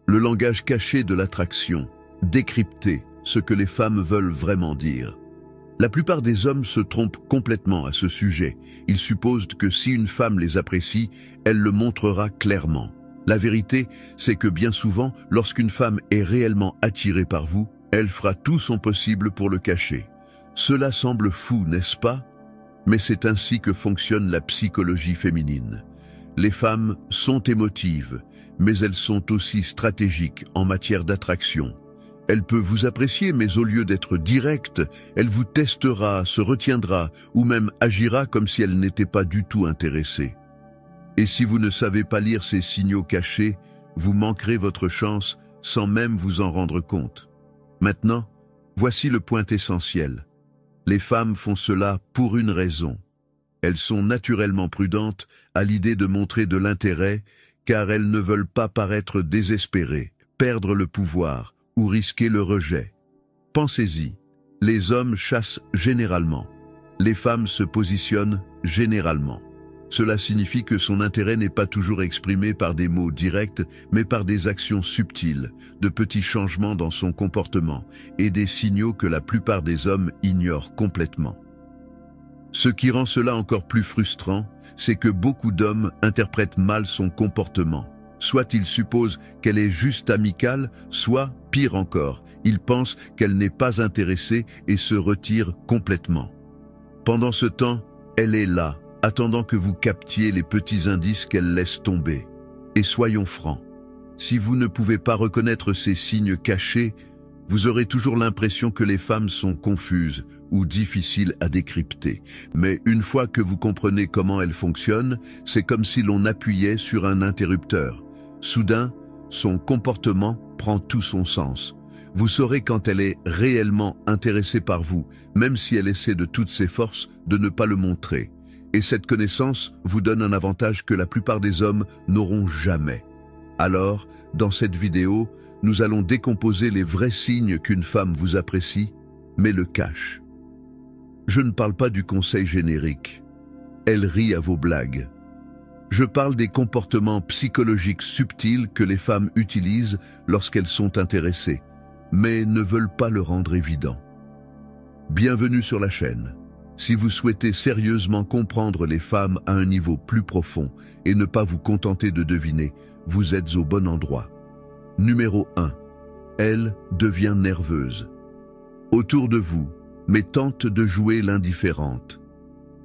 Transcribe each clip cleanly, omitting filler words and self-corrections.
Le langage caché de l'attraction, décrypter ce que les femmes veulent vraiment dire. La plupart des hommes se trompent complètement à ce sujet. Ils supposent que si une femme les apprécie, elle le montrera clairement. La vérité, c'est que bien souvent, lorsqu'une femme est réellement attirée par vous, elle fera tout son possible pour le cacher. Cela semble fou, n'est-ce pas? Mais c'est ainsi que fonctionne la psychologie féminine. Les femmes sont émotives, mais elles sont aussi stratégiques en matière d'attraction. Elle peut vous apprécier, mais au lieu d'être directe, elle vous testera, se retiendra ou même agira comme si elle n'était pas du tout intéressée. Et si vous ne savez pas lire ces signaux cachés, vous manquerez votre chance sans même vous en rendre compte. Maintenant, voici le point essentiel. Les femmes font cela pour une raison. Elles sont naturellement prudentes à l'idée de montrer de l'intérêt, car elles ne veulent pas paraître désespérées, perdre le pouvoir ou risquer le rejet. Pensez-y, les hommes chassent généralement, les femmes se positionnent généralement. Cela signifie que son intérêt n'est pas toujours exprimé par des mots directs, mais par des actions subtiles, de petits changements dans son comportement et des signaux que la plupart des hommes ignorent complètement. Ce qui rend cela encore plus frustrant, c'est que beaucoup d'hommes interprètent mal son comportement. Soit ils supposent qu'elle est juste amicale, soit, pire encore, ils pensent qu'elle n'est pas intéressée et se retirent complètement. Pendant ce temps, elle est là, attendant que vous captiez les petits indices qu'elle laisse tomber. Et soyons francs, si vous ne pouvez pas reconnaître ces signes cachés, vous aurez toujours l'impression que les femmes sont confuses ou difficiles à décrypter. Mais une fois que vous comprenez comment elles fonctionnent, c'est comme si l'on appuyait sur un interrupteur. Soudain, son comportement prend tout son sens. Vous saurez quand elle est réellement intéressée par vous, même si elle essaie de toutes ses forces de ne pas le montrer. Et cette connaissance vous donne un avantage que la plupart des hommes n'auront jamais. Alors, dans cette vidéo, nous allons décomposer les vrais signes qu'une femme vous apprécie, mais le cache. Je ne parle pas du conseil générique. Elle rit à vos blagues. Je parle des comportements psychologiques subtils que les femmes utilisent lorsqu'elles sont intéressées, mais ne veulent pas le rendre évident. Bienvenue sur la chaîne. Si vous souhaitez sérieusement comprendre les femmes à un niveau plus profond et ne pas vous contenter de deviner, vous êtes au bon endroit. Numéro 1. Elle devient nerveuse. Autour de vous, mais tente de jouer l'indifférente.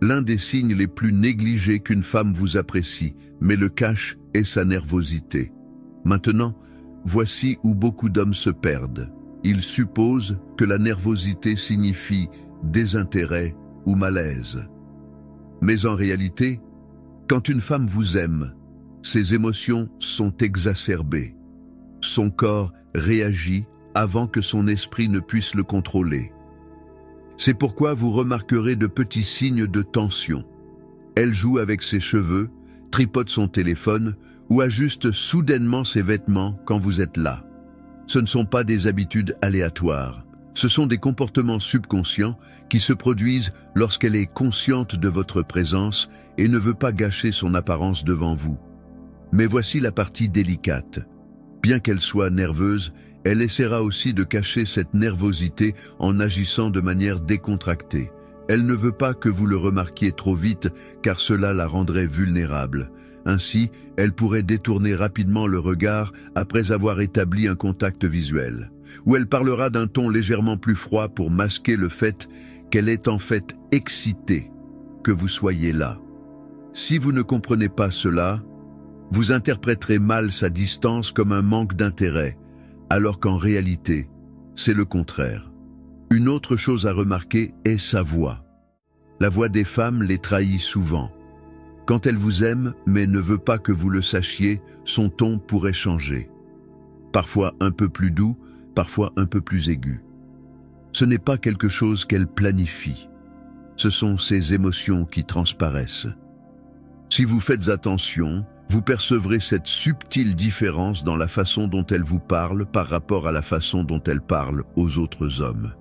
L'un des signes les plus négligés qu'une femme vous apprécie, mais le cache, est sa nervosité. Maintenant, voici où beaucoup d'hommes se perdent. Ils supposent que la nervosité signifie désintérêt ou malaise. Mais en réalité, quand une femme vous aime, ses émotions sont exacerbées. Son corps réagit avant que son esprit ne puisse le contrôler. C'est pourquoi vous remarquerez de petits signes de tension. Elle joue avec ses cheveux, tripote son téléphone ou ajuste soudainement ses vêtements quand vous êtes là. Ce ne sont pas des habitudes aléatoires. Ce sont des comportements subconscients qui se produisent lorsqu'elle est consciente de votre présence et ne veut pas gâcher son apparence devant vous. Mais voici la partie délicate. Bien qu'elle soit nerveuse, elle essaiera aussi de cacher cette nervosité en agissant de manière décontractée. Elle ne veut pas que vous le remarquiez trop vite, car cela la rendrait vulnérable. Ainsi, elle pourrait détourner rapidement le regard après avoir établi un contact visuel. Ou elle parlera d'un ton légèrement plus froid pour masquer le fait qu'elle est en fait excitée que vous soyez là. Si vous ne comprenez pas cela, vous interpréterez mal sa distance comme un manque d'intérêt, alors qu'en réalité, c'est le contraire. Une autre chose à remarquer est sa voix. La voix des femmes les trahit souvent. Quand elle vous aime, mais ne veut pas que vous le sachiez, son ton pourrait changer. Parfois un peu plus doux, parfois un peu plus aigu. Ce n'est pas quelque chose qu'elle planifie. Ce sont ses émotions qui transparaissent. Si vous faites attention, vous percevrez cette subtile différence dans la façon dont elle vous parle par rapport à la façon dont elle parle aux autres hommes.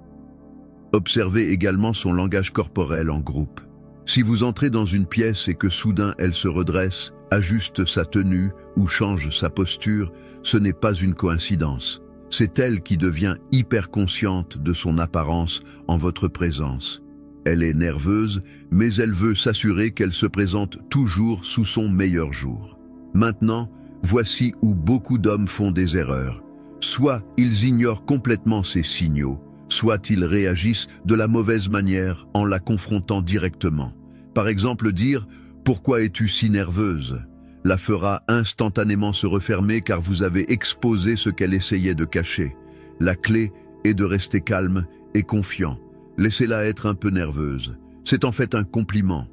Observez également son langage corporel en groupe. Si vous entrez dans une pièce et que soudain elle se redresse, ajuste sa tenue ou change sa posture, ce n'est pas une coïncidence. C'est elle qui devient hyper consciente de son apparence en votre présence. Elle est nerveuse, mais elle veut s'assurer qu'elle se présente toujours sous son meilleur jour. Maintenant, voici où beaucoup d'hommes font des erreurs. Soit ils ignorent complètement ces signaux, soit ils réagissent de la mauvaise manière en la confrontant directement. Par exemple dire « Pourquoi es-tu si nerveuse ?» la fera instantanément se refermer car vous avez exposé ce qu'elle essayait de cacher. La clé est de rester calme et confiant. Laissez-la être un peu nerveuse. C'est en fait un compliment.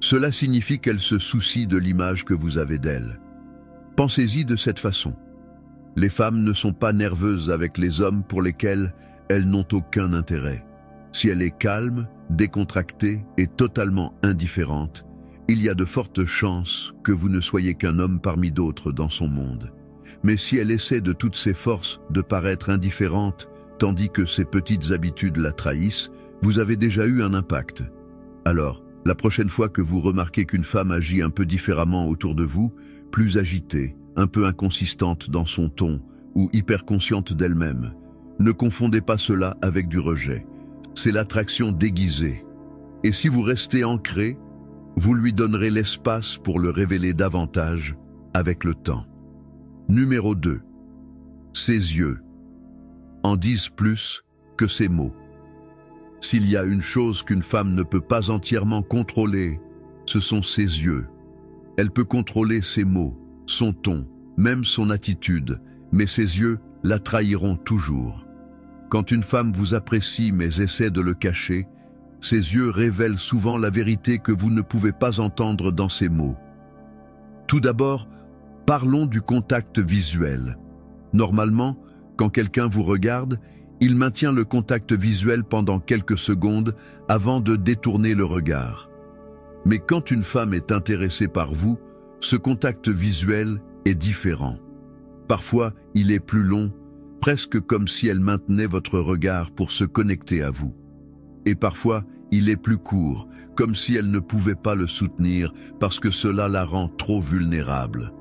Cela signifie qu'elle se soucie de l'image que vous avez d'elle. Pensez-y de cette façon. Les femmes ne sont pas nerveuses avec les hommes pour lesquels elles n'ont aucun intérêt. Si elle est calme, décontractée et totalement indifférente, il y a de fortes chances que vous ne soyez qu'un homme parmi d'autres dans son monde. Mais si elle essaie de toutes ses forces de paraître indifférente, tandis que ses petites habitudes la trahissent, vous avez déjà eu un impact. Alors, la prochaine fois que vous remarquez qu'une femme agit un peu différemment autour de vous, plus agitée, un peu inconsistante dans son ton ou hyper consciente d'elle-même, ne confondez pas cela avec du rejet. C'est l'attraction déguisée. Et si vous restez ancré, vous lui donnerez l'espace pour le révéler davantage avec le temps. Numéro 2. Ses yeux en disent plus que ses mots. S'il y a une chose qu'une femme ne peut pas entièrement contrôler, ce sont ses yeux. Elle peut contrôler ses mots, son ton, même son attitude, mais ses yeux la trahiront toujours. Quand une femme vous apprécie mais essaie de le cacher, ses yeux révèlent souvent la vérité que vous ne pouvez pas entendre dans ses mots. Tout d'abord, parlons du contact visuel. Normalement, quand quelqu'un vous regarde, il maintient le contact visuel pendant quelques secondes avant de détourner le regard. Mais quand une femme est intéressée par vous, ce contact visuel est différent. Parfois, il est plus long, presque comme si elle maintenait votre regard pour se connecter à vous. Et parfois, il est plus court, comme si elle ne pouvait pas le soutenir parce que cela la rend trop vulnérable.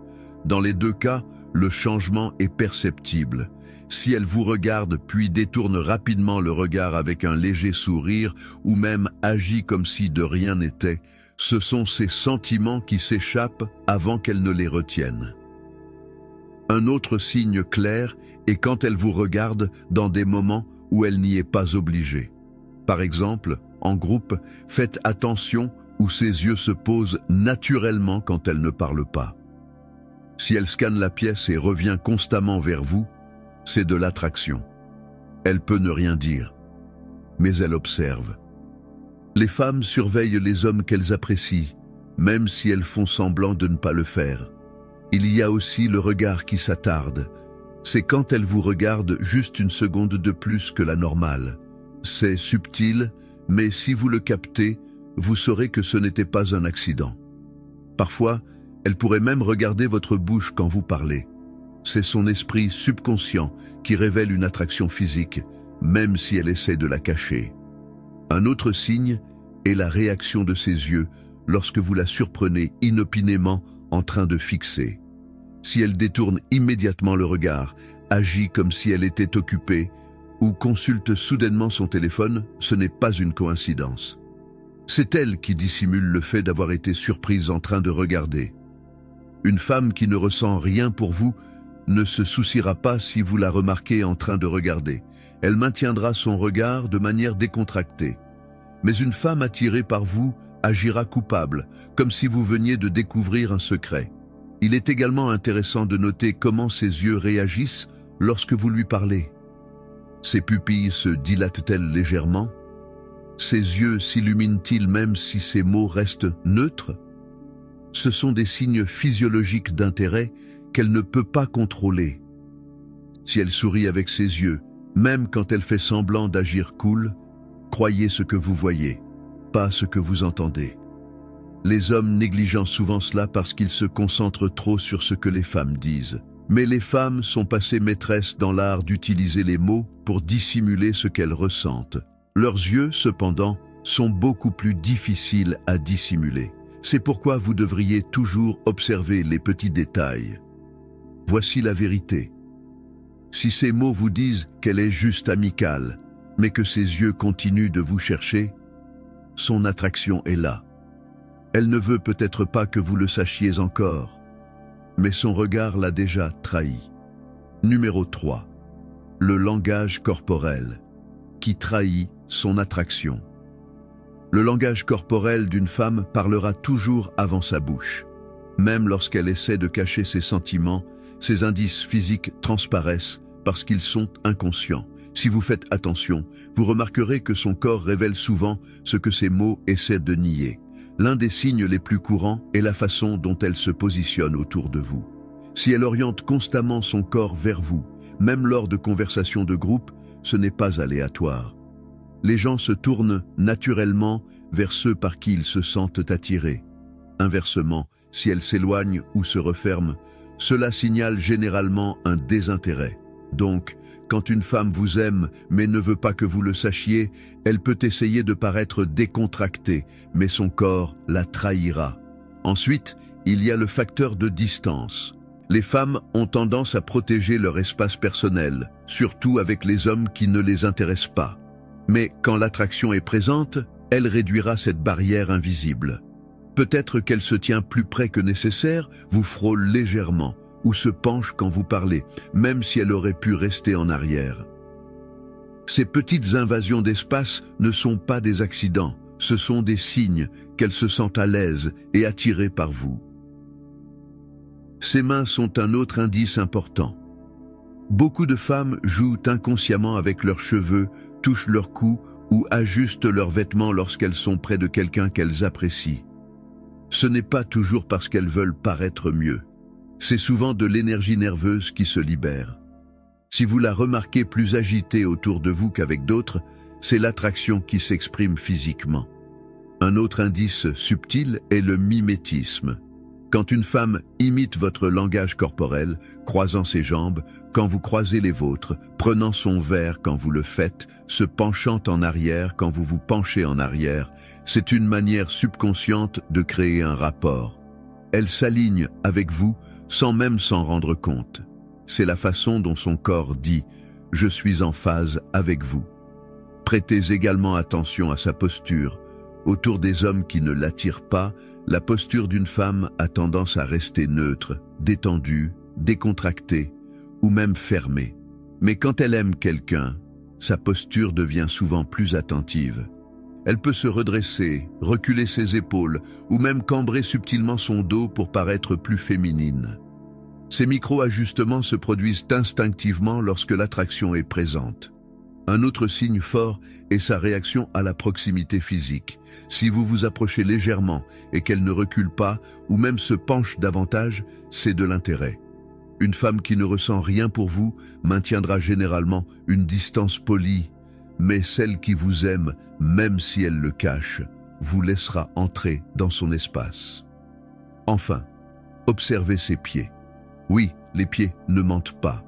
Dans les deux cas, le changement est perceptible. Si elle vous regarde puis détourne rapidement le regard avec un léger sourire ou même agit comme si de rien n'était, ce sont ses sentiments qui s'échappent avant qu'elle ne les retienne. Un autre signe clair est quand elle vous regarde dans des moments où elle n'y est pas obligée. Par exemple, en groupe, faites attention où ses yeux se posent naturellement quand elle ne parle pas. Si elle scanne la pièce et revient constamment vers vous, c'est de l'attraction. Elle peut ne rien dire, mais elle observe. Les femmes surveillent les hommes qu'elles apprécient, même si elles font semblant de ne pas le faire. Il y a aussi le regard qui s'attarde. C'est quand elle vous regarde juste une seconde de plus que la normale. C'est subtil, mais si vous le captez, vous saurez que ce n'était pas un accident. Parfois, elle pourrait même regarder votre bouche quand vous parlez. C'est son esprit subconscient qui révèle une attraction physique, même si elle essaie de la cacher. Un autre signe est la réaction de ses yeux lorsque vous la surprenez inopinément en train de fixer. Si elle détourne immédiatement le regard, agit comme si elle était occupée ou consulte soudainement son téléphone, ce n'est pas une coïncidence. C'est elle qui dissimule le fait d'avoir été surprise en train de regarder. Une femme qui ne ressent rien pour vous ne se souciera pas si vous la remarquez en train de regarder. Elle maintiendra son regard de manière décontractée. Mais une femme attirée par vous agira coupable, comme si vous veniez de découvrir un secret. Il est également intéressant de noter comment ses yeux réagissent lorsque vous lui parlez. Ses pupilles se dilatent-elles légèrement? Ses yeux s'illuminent-ils même si ses mots restent neutres? Ce sont des signes physiologiques d'intérêt qu'elle ne peut pas contrôler. Si elle sourit avec ses yeux, même quand elle fait semblant d'agir cool, croyez ce que vous voyez, pas ce que vous entendez. Les hommes négligent souvent cela parce qu'ils se concentrent trop sur ce que les femmes disent. Mais les femmes sont passées maîtresses dans l'art d'utiliser les mots pour dissimuler ce qu'elles ressentent. Leurs yeux, cependant, sont beaucoup plus difficiles à dissimuler. C'est pourquoi vous devriez toujours observer les petits détails. Voici la vérité. Si ces mots vous disent qu'elle est juste amicale, mais que ses yeux continuent de vous chercher, son attraction est là. Elle ne veut peut-être pas que vous le sachiez encore, mais son regard l'a déjà trahi. Numéro 3. Le langage corporel, qui trahit son attraction. Le langage corporel d'une femme parlera toujours avant sa bouche. Même lorsqu'elle essaie de cacher ses sentiments, ses indices physiques transparaissent parce qu'ils sont inconscients. Si vous faites attention, vous remarquerez que son corps révèle souvent ce que ses mots essaient de nier. L'un des signes les plus courants est la façon dont elle se positionne autour de vous. Si elle oriente constamment son corps vers vous, même lors de conversations de groupe, ce n'est pas aléatoire. Les gens se tournent naturellement vers ceux par qui ils se sentent attirés. Inversement, si elle s'éloigne ou se referme, cela signale généralement un désintérêt. Donc, quand une femme vous aime mais ne veut pas que vous le sachiez, elle peut essayer de paraître décontractée, mais son corps la trahira. Ensuite, il y a le facteur de distance. Les femmes ont tendance à protéger leur espace personnel, surtout avec les hommes qui ne les intéressent pas. Mais quand l'attraction est présente, elle réduira cette barrière invisible. Peut-être qu'elle se tient plus près que nécessaire, vous frôle légèrement, ou se penche quand vous parlez, même si elle aurait pu rester en arrière. Ces petites invasions d'espace ne sont pas des accidents, ce sont des signes qu'elle se sent à l'aise et attirée par vous. Ses mains sont un autre indice important. Beaucoup de femmes jouent inconsciemment avec leurs cheveux, touchent leur cou ou ajustent leurs vêtements lorsqu'elles sont près de quelqu'un qu'elles apprécient. Ce n'est pas toujours parce qu'elles veulent paraître mieux. C'est souvent de l'énergie nerveuse qui se libère. Si vous la remarquez plus agitée autour de vous qu'avec d'autres, c'est l'attraction qui s'exprime physiquement. Un autre indice subtil est le mimétisme. Quand une femme imite votre langage corporel, croisant ses jambes, quand vous croisez les vôtres, prenant son verre quand vous le faites, se penchant en arrière quand vous vous penchez en arrière, c'est une manière subconsciente de créer un rapport. Elle s'aligne avec vous sans même s'en rendre compte. C'est la façon dont son corps dit « Je suis en phase avec vous ». Prêtez également attention à sa posture. Autour des hommes qui ne l'attirent pas, la posture d'une femme a tendance à rester neutre, détendue, décontractée ou même fermée. Mais quand elle aime quelqu'un, sa posture devient souvent plus attentive. Elle peut se redresser, reculer ses épaules ou même cambrer subtilement son dos pour paraître plus féminine. Ces micro-ajustements se produisent instinctivement lorsque l'attraction est présente. Un autre signe fort est sa réaction à la proximité physique. Si vous vous approchez légèrement et qu'elle ne recule pas ou même se penche davantage, c'est de l'intérêt. Une femme qui ne ressent rien pour vous maintiendra généralement une distance polie, mais celle qui vous aime, même si elle le cache, vous laissera entrer dans son espace. Enfin, observez ses pieds. Oui, les pieds ne mentent pas.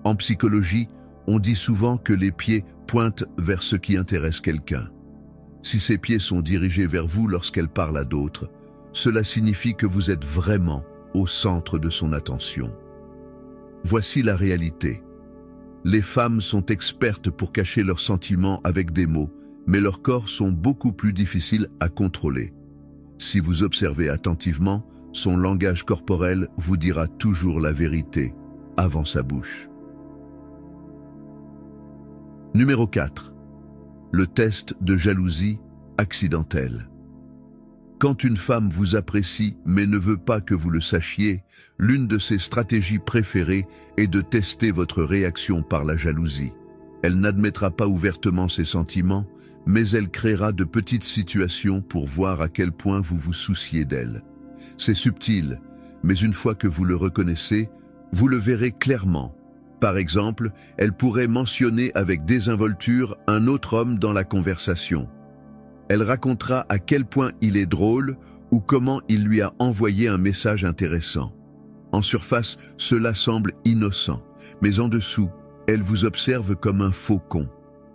En psychologie, on dit souvent que les pieds pointent vers ce qui intéresse quelqu'un. Si ses pieds sont dirigés vers vous lorsqu'elle parle à d'autres, cela signifie que vous êtes vraiment au centre de son attention. Voici la réalité. Les femmes sont expertes pour cacher leurs sentiments avec des mots, mais leurs corps sont beaucoup plus difficiles à contrôler. Si vous observez attentivement, son langage corporel vous dira toujours la vérité avant sa bouche. Numéro 4. Le test de jalousie accidentelle. Quand une femme vous apprécie mais ne veut pas que vous le sachiez, l'une de ses stratégies préférées est de tester votre réaction par la jalousie. Elle n'admettra pas ouvertement ses sentiments, mais elle créera de petites situations pour voir à quel point vous vous souciez d'elle. C'est subtil, mais une fois que vous le reconnaissez, vous le verrez clairement. Par exemple, elle pourrait mentionner avec désinvolture un autre homme dans la conversation. Elle racontera à quel point il est drôle ou comment il lui a envoyé un message intéressant. En surface, cela semble innocent, mais en dessous, elle vous observe comme un faucon.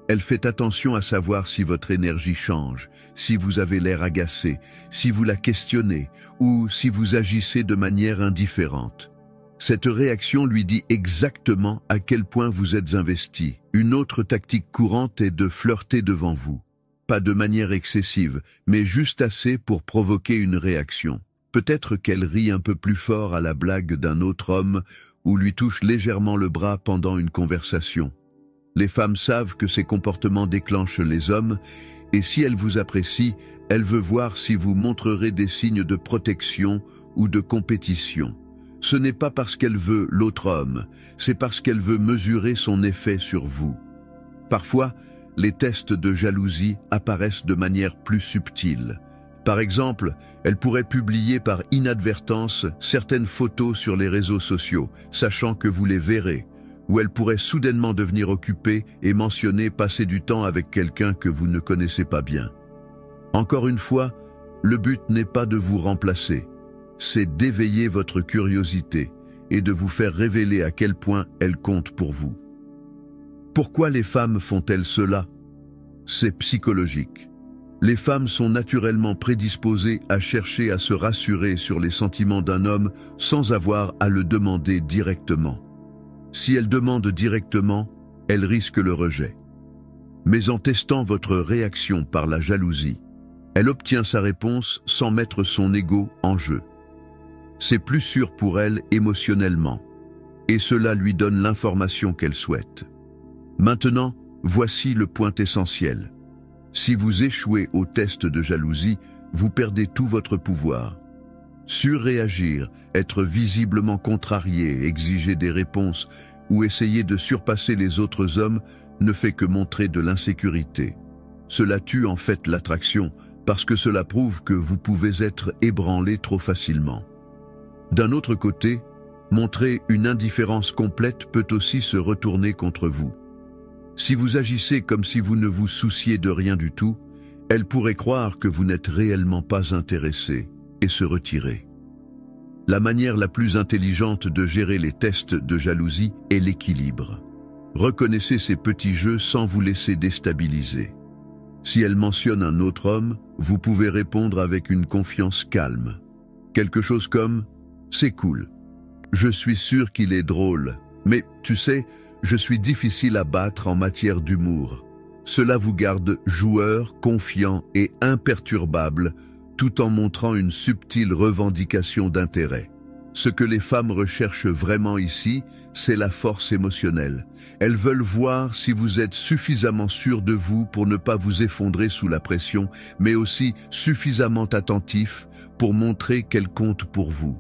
Elle fait attention à savoir si votre énergie change, si vous avez l'air agacé, si vous la questionnez ou si vous agissez de manière indifférente. Cette réaction lui dit exactement à quel point vous êtes investi. Une autre tactique courante est de flirter devant vous. Pas de manière excessive, mais juste assez pour provoquer une réaction. Peut-être qu'elle rit un peu plus fort à la blague d'un autre homme ou lui touche légèrement le bras pendant une conversation. Les femmes savent que ces comportements déclenchent les hommes et si elle vous apprécie, elle veut voir si vous montrerez des signes de protection ou de compétition. Ce n'est pas parce qu'elle veut l'autre homme, c'est parce qu'elle veut mesurer son effet sur vous. Parfois, les tests de jalousie apparaissent de manière plus subtile. Par exemple, elle pourrait publier par inadvertance certaines photos sur les réseaux sociaux, sachant que vous les verrez, ou elle pourrait soudainement devenir occupée et mentionner passer du temps avec quelqu'un que vous ne connaissez pas bien. Encore une fois, le but n'est pas de vous remplacer, c'est d'éveiller votre curiosité et de vous faire révéler à quel point elle compte pour vous. Pourquoi les femmes font-elles cela? C'est psychologique. Les femmes sont naturellement prédisposées à chercher à se rassurer sur les sentiments d'un homme sans avoir à le demander directement. Si elles demandent directement, elles risquent le rejet. Mais en testant votre réaction par la jalousie, elle obtient sa réponse sans mettre son ego en jeu. C'est plus sûr pour elle émotionnellement, et cela lui donne l'information qu'elle souhaite. Maintenant, voici le point essentiel. Si vous échouez au test de jalousie, vous perdez tout votre pouvoir. Surréagir, être visiblement contrarié, exiger des réponses ou essayer de surpasser les autres hommes ne fait que montrer de l'insécurité. Cela tue en fait l'attraction parce que cela prouve que vous pouvez être ébranlé trop facilement. D'un autre côté, montrer une indifférence complète peut aussi se retourner contre vous. Si vous agissez comme si vous ne vous souciez de rien du tout, elle pourrait croire que vous n'êtes réellement pas intéressé et se retirer. La manière la plus intelligente de gérer les tests de jalousie est l'équilibre. Reconnaissez ces petits jeux sans vous laisser déstabiliser. Si elle mentionne un autre homme, vous pouvez répondre avec une confiance calme. Quelque chose comme « C'est cool. Je suis sûr qu'il est drôle, mais tu sais, je suis difficile à battre en matière d'humour. » Cela vous garde joueur, confiant et imperturbable, tout en montrant une subtile revendication d'intérêt. Ce que les femmes recherchent vraiment ici, c'est la force émotionnelle. Elles veulent voir si vous êtes suffisamment sûr de vous pour ne pas vous effondrer sous la pression, mais aussi suffisamment attentif pour montrer qu'elles comptent pour vous.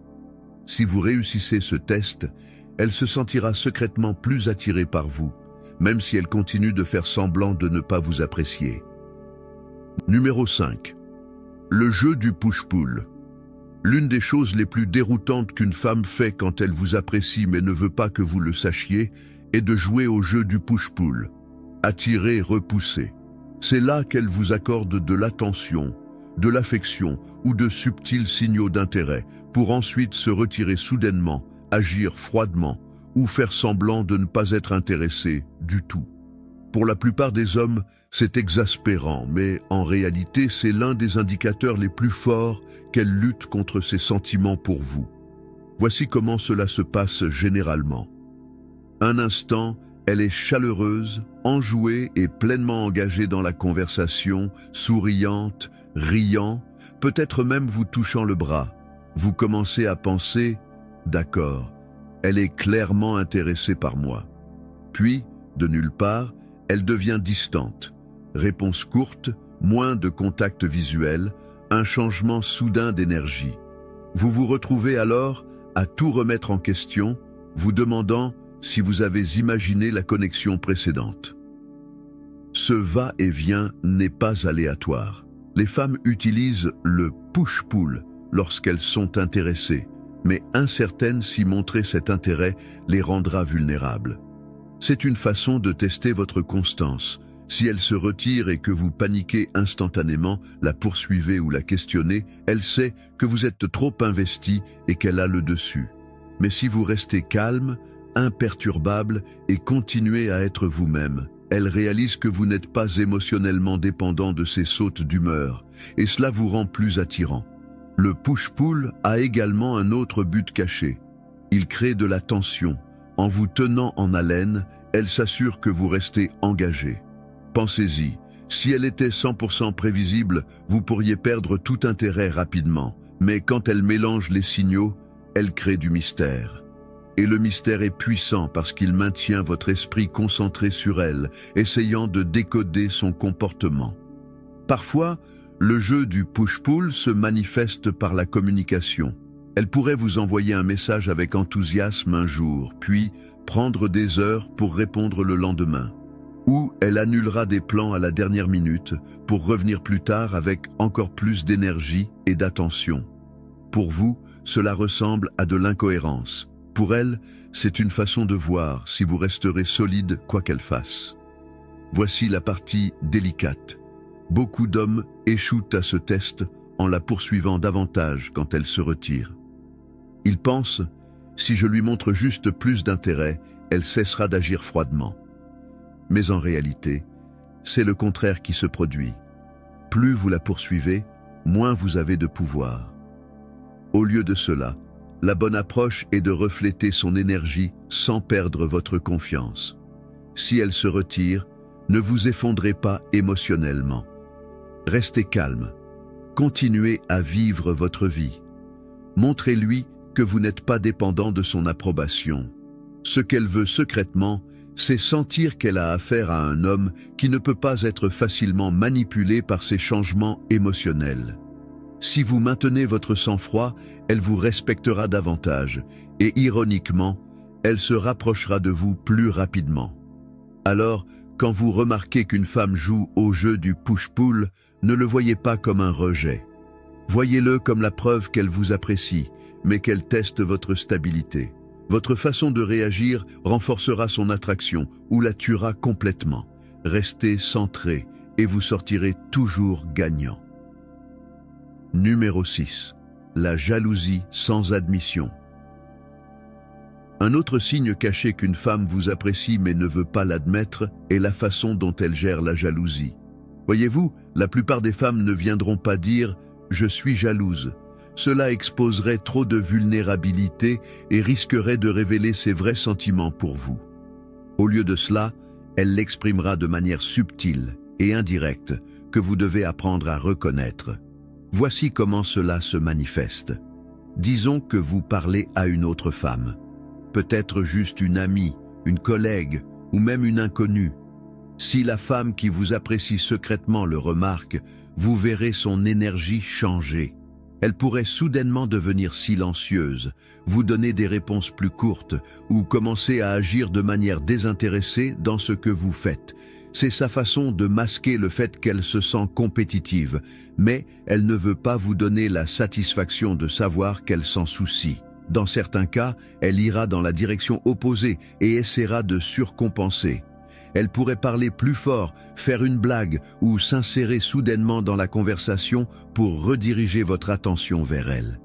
Si vous réussissez ce test, elle se sentira secrètement plus attirée par vous, même si elle continue de faire semblant de ne pas vous apprécier. Numéro 5. Le jeu du push-pull. L'une des choses les plus déroutantes qu'une femme fait quand elle vous apprécie mais ne veut pas que vous le sachiez est de jouer au jeu du push-pull. Attirer, repousser. C'est là qu'elle vous accorde de l'attention, de l'affection ou de subtils signaux d'intérêt pour ensuite se retirer soudainement, agir froidement ou faire semblant de ne pas être intéressé du tout. Pour la plupart des hommes, c'est exaspérant, mais en réalité, c'est l'un des indicateurs les plus forts qu'elle lutte contre ses sentiments pour vous. Voici comment cela se passe généralement. Un instant, elle est chaleureuse, enjouée et pleinement engagée dans la conversation, souriante, riant, peut-être même vous touchant le bras. Vous commencez à penser « D'accord, elle est clairement intéressée par moi ». Puis, de nulle part, elle devient distante. Réponse courte, moins de contact visuel, un changement soudain d'énergie. Vous vous retrouvez alors à tout remettre en question, vous demandant si vous avez imaginé la connexion précédente. Ce va-et-vient n'est pas aléatoire. Les femmes utilisent le push-pull lorsqu'elles sont intéressées, mais incertaines si montrer cet intérêt les rendra vulnérables. C'est une façon de tester votre constance. Si elle se retire et que vous paniquez instantanément, la poursuivez ou la questionnez, elle sait que vous êtes trop investi et qu'elle a le dessus. Mais si vous restez calme, imperturbable et continuez à être vous-même, Elle réalise que vous n'êtes pas émotionnellement dépendant de ses sautes d'humeur, et cela vous rend plus attirant. Le push-pull a également un autre but caché. Il crée de la tension. En vous tenant en haleine, elle s'assure que vous restez engagé. Pensez-y, si elle était 100% prévisible, vous pourriez perdre tout intérêt rapidement. Mais quand elle mélange les signaux, elle crée du mystère. Et le mystère est puissant parce qu'il maintient votre esprit concentré sur elle, essayant de décoder son comportement. Parfois, le jeu du push-pull se manifeste par la communication. Elle pourrait vous envoyer un message avec enthousiasme un jour, puis prendre des heures pour répondre le lendemain. Ou elle annulera des plans à la dernière minute pour revenir plus tard avec encore plus d'énergie et d'attention. Pour vous, cela ressemble à de l'incohérence. Pour elle, c'est une façon de voir si vous resterez solide quoi qu'elle fasse. Voici la partie délicate. Beaucoup d'hommes échouent à ce test en la poursuivant davantage quand elle se retire. Ils pensent, si je lui montre juste plus d'intérêt, elle cessera d'agir froidement. Mais en réalité, c'est le contraire qui se produit. Plus vous la poursuivez, moins vous avez de pouvoir. Au lieu de cela, la bonne approche est de refléter son énergie sans perdre votre confiance. Si elle se retire, ne vous effondrez pas émotionnellement. Restez calme. Continuez à vivre votre vie. Montrez-lui que vous n'êtes pas dépendant de son approbation. Ce qu'elle veut secrètement, c'est sentir qu'elle a affaire à un homme qui ne peut pas être facilement manipulé par ses changements émotionnels. Si vous maintenez votre sang-froid, elle vous respectera davantage et ironiquement, elle se rapprochera de vous plus rapidement. Alors, quand vous remarquez qu'une femme joue au jeu du push-pull, ne le voyez pas comme un rejet. Voyez-le comme la preuve qu'elle vous apprécie, mais qu'elle teste votre stabilité. Votre façon de réagir renforcera son attraction ou la tuera complètement. Restez centré et vous sortirez toujours gagnant. Numéro 6. La jalousie sans admission. Un autre signe caché qu'une femme vous apprécie mais ne veut pas l'admettre est la façon dont elle gère la jalousie. Voyez-vous, la plupart des femmes ne viendront pas dire « je suis jalouse ». Cela exposerait trop de vulnérabilité et risquerait de révéler ses vrais sentiments pour vous. Au lieu de cela, elle l'exprimera de manière subtile et indirecte que vous devez apprendre à reconnaître. Voici comment cela se manifeste. Disons que vous parlez à une autre femme. Peut-être juste une amie, une collègue ou même une inconnue. Si la femme qui vous apprécie secrètement le remarque, vous verrez son énergie changer. Elle pourrait soudainement devenir silencieuse, vous donner des réponses plus courtes ou commencer à agir de manière désintéressée dans ce que vous faites. C'est sa façon de masquer le fait qu'elle se sent compétitive, mais elle ne veut pas vous donner la satisfaction de savoir qu'elle s'en soucie. Dans certains cas, elle ira dans la direction opposée et essaiera de surcompenser. Elle pourrait parler plus fort, faire une blague ou s'insérer soudainement dans la conversation pour rediriger votre attention vers elle.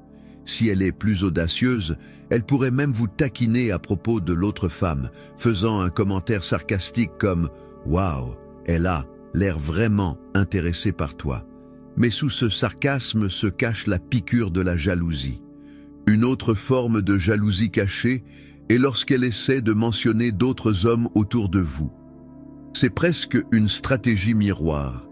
Si elle est plus audacieuse, elle pourrait même vous taquiner à propos de l'autre femme, faisant un commentaire sarcastique comme « Waouh, elle a l'air vraiment intéressée par toi ». Mais sous ce sarcasme se cache la piqûre de la jalousie. Une autre forme de jalousie cachée est lorsqu'elle essaie de mentionner d'autres hommes autour de vous. C'est presque une stratégie miroir.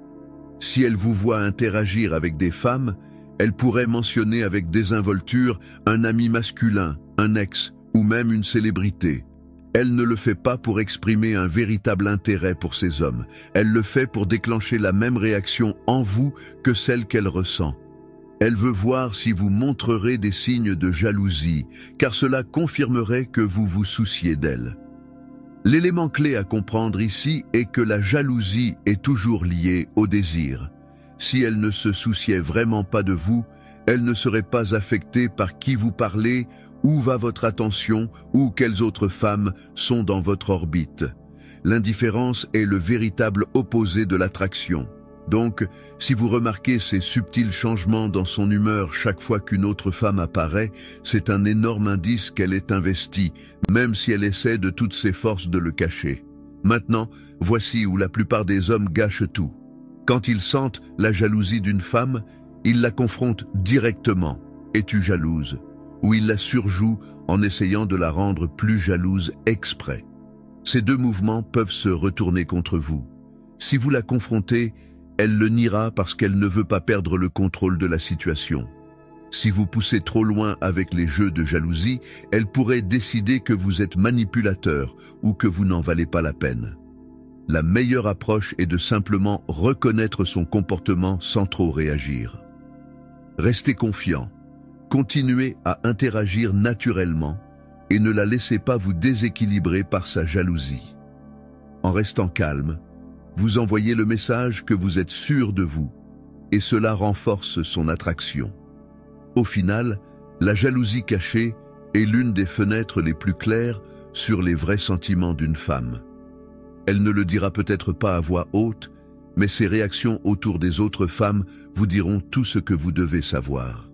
Si elle vous voit interagir avec des femmes, elle pourrait mentionner avec désinvolture un ami masculin, un ex ou même une célébrité. Elle ne le fait pas pour exprimer un véritable intérêt pour ces hommes. Elle le fait pour déclencher la même réaction en vous que celle qu'elle ressent. Elle veut voir si vous montrerez des signes de jalousie, car cela confirmerait que vous vous souciez d'elle. L'élément clé à comprendre ici est que la jalousie est toujours liée au désir. Si elle ne se souciait vraiment pas de vous, elle ne serait pas affectée par qui vous parlez, où va votre attention ou quelles autres femmes sont dans votre orbite. L'indifférence est le véritable opposé de l'attraction. Donc, si vous remarquez ces subtils changements dans son humeur chaque fois qu'une autre femme apparaît, c'est un énorme indice qu'elle est investie, même si elle essaie de toutes ses forces de le cacher. Maintenant, voici où la plupart des hommes gâchent tout. Quand ils sentent la jalousie d'une femme, ils la confrontent directement. « Es-tu jalouse ?» ou ils la surjouent en essayant de la rendre plus jalouse exprès. Ces deux mouvements peuvent se retourner contre vous. Si vous la confrontez, elle le niera parce qu'elle ne veut pas perdre le contrôle de la situation. Si vous poussez trop loin avec les jeux de jalousie, elle pourrait décider que vous êtes manipulateur ou que vous n'en valez pas la peine. La meilleure approche est de simplement reconnaître son comportement sans trop réagir. Restez confiant, continuez à interagir naturellement et ne la laissez pas vous déséquilibrer par sa jalousie. En restant calme, vous envoyez le message que vous êtes sûr de vous et cela renforce son attraction. Au final, la jalousie cachée est l'une des fenêtres les plus claires sur les vrais sentiments d'une femme. Elle ne le dira peut-être pas à voix haute, mais ses réactions autour des autres femmes vous diront tout ce que vous devez savoir.